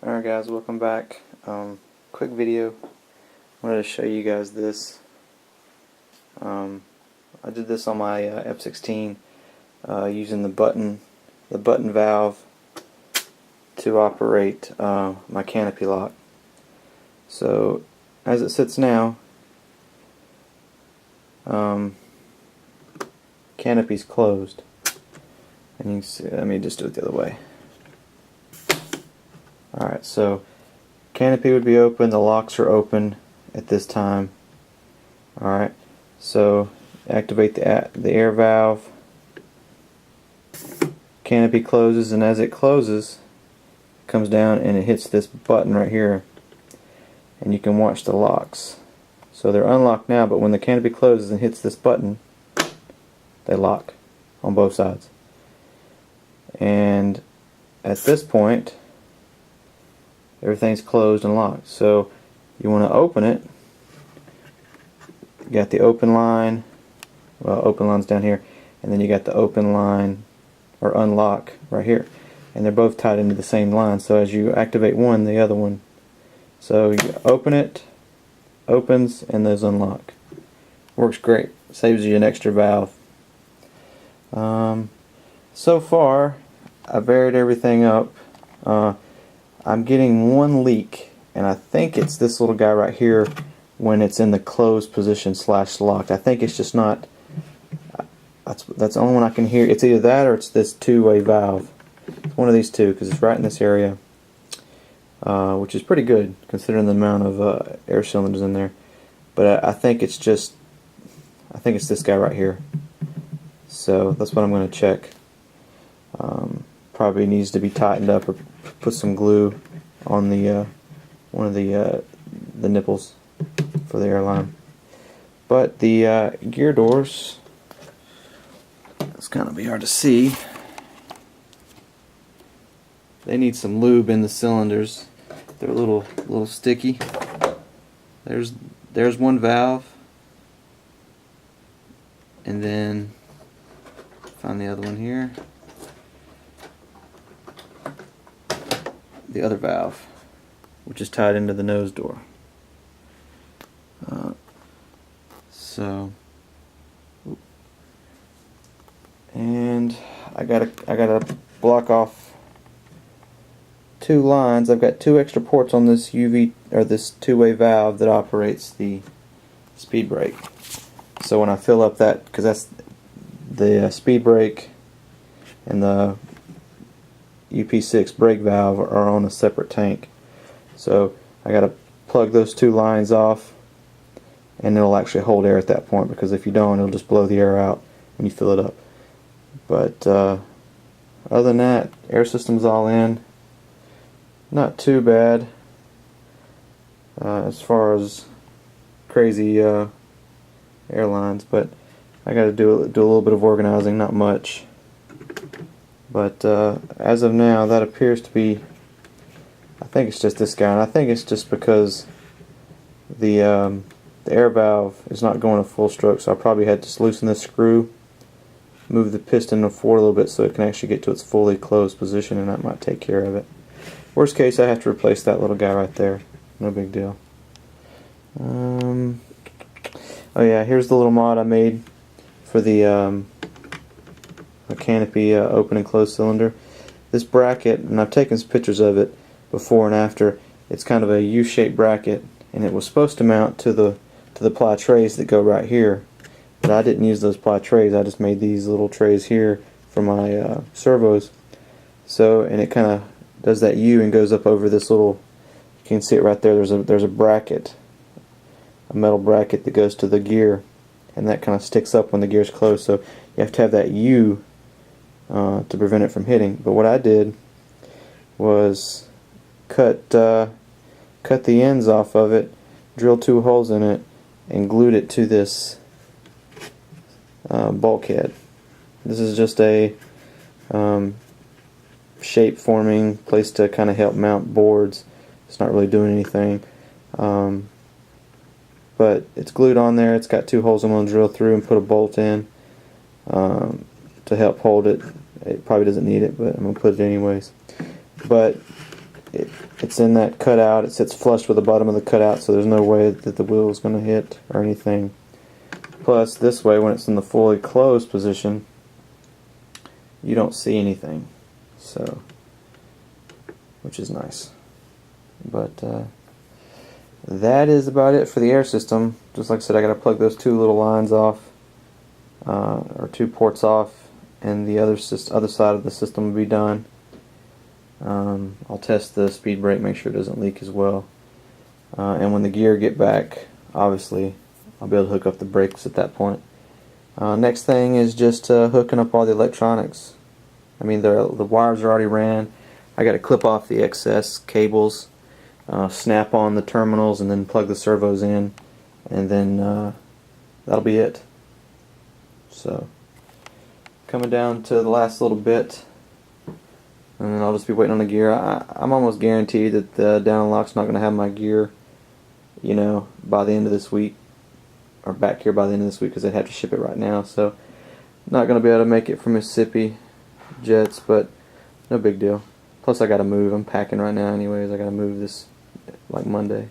Alright guys, welcome back. Quick video. Wanted to show you guys this. I did this on my F-15 using the button valve to operate my canopy lock. So as it sits now, canopy's closed, and you can see. Let me just do it the other way. Alright, so canopy would be open, the locks are open at this time. Alright, so activate the air valve, canopy closes, and as it closes, it comes down and it hits this button right here, and you can watch the locks. So they're unlocked now, but when the canopy closes and hits this button, they lock on both sides. And at this point, everything's closed and locked. So you want to open it. You got the open line. Well, open line's down here, and then you got the open line or unlock right here, and they're both tied into the same line. So as you activate one, the other one. So you open it, opens, and those unlock. Works great. Saves you an extra valve. So far, I've aired everything up. I'm getting one leak, and I think it's this little guy right here when it's in the closed position / locked. I think it's just not. That's the only one I can hear. It's either that or it's this two-way valve. It's one of these two because it's right in this area, which is pretty good considering the amount of air cylinders in there. But I think it's just. I think it's this guy right here. So that's what I'm going to check. Probably needs to be tightened up or put some glue on the one of the nipples for the airline. But the gear doors, it's kind of hard to see. They need some lube in the cylinders. They're a little sticky. There's one valve, and then find the other one here. The other valve, which is tied into the nose door. And I gotta block off two lines. I've got two extra ports on this this two-way valve that operates the speed brake. So when I fill up that, because that's the speed brake and the UP6 brake valve are on a separate tank. So I gotta plug those two lines off, and it'll actually hold air at that point, because if you don't, it'll just blow the air out when you fill it up. But other than that, air system's all in. Not too bad as far as crazy airlines, but I gotta do a little bit of organizing, not much. But as of now, that appears to be, I think it's just this guy, and I think it's just because the air valve is not going at full stroke, so I probably had to loosen this screw, move the piston forward a little bit so it can actually get to its fully closed position, and that might take care of it. Worst case, I have to replace that little guy right there. No big deal. Oh yeah, here's the little mod I made for the canopy open and closed cylinder. This bracket, and I've taken some pictures of it before and after. It's kind of a U-shaped bracket, and it was supposed to mount to the ply trays that go right here, but I didn't use those ply trays. I just made these little trays here for my servos. So, and it kind of does that U and goes up over this little. You can see it right there. There's a bracket, a metal bracket that goes to the gear, and that kind of sticks up when the gear's closed. So you have to have that U to prevent it from hitting. But what I did was cut the ends off of it, drilled two holes in it, and glued it to this bulkhead. This is just a shape forming place to kind of help mount boards. It's not really doing anything, but it's glued on there. It's got two holes I'm going to drill through and put a bolt in to help hold it. It probably doesn't need it, but I'm going to put it anyways. But it's in that cutout. It sits flush with the bottom of the cutout, so there's no way that the wheel is going to hit or anything. Plus, this way, when it's in the fully closed position, you don't see anything, so, which is nice. But that is about it for the air system. Just like I said, I got to plug those two little lines off, or two ports off, and the other side of the system will be done. I'll test the speed brake, make sure it doesn't leak as well. And when the gear get back, obviously, I'll be able to hook up the brakes at that point. Next thing is just hooking up all the electronics. I mean, the wires are already ran. I got to clip off the excess cables, snap on the terminals, and then plug the servos in, and then that'll be it. So, coming down to the last little bit, and then I'll just be waiting on the gear. I'm almost guaranteed that the down lock's not going to have my gear, you know, by the end of this week, or back here by the end of this week, because they'd have to ship it right now. So, not going to be able to make it from Mississippi Jets, but no big deal. Plus, I got to move. I'm packing right now, anyways. I got to move this like Monday.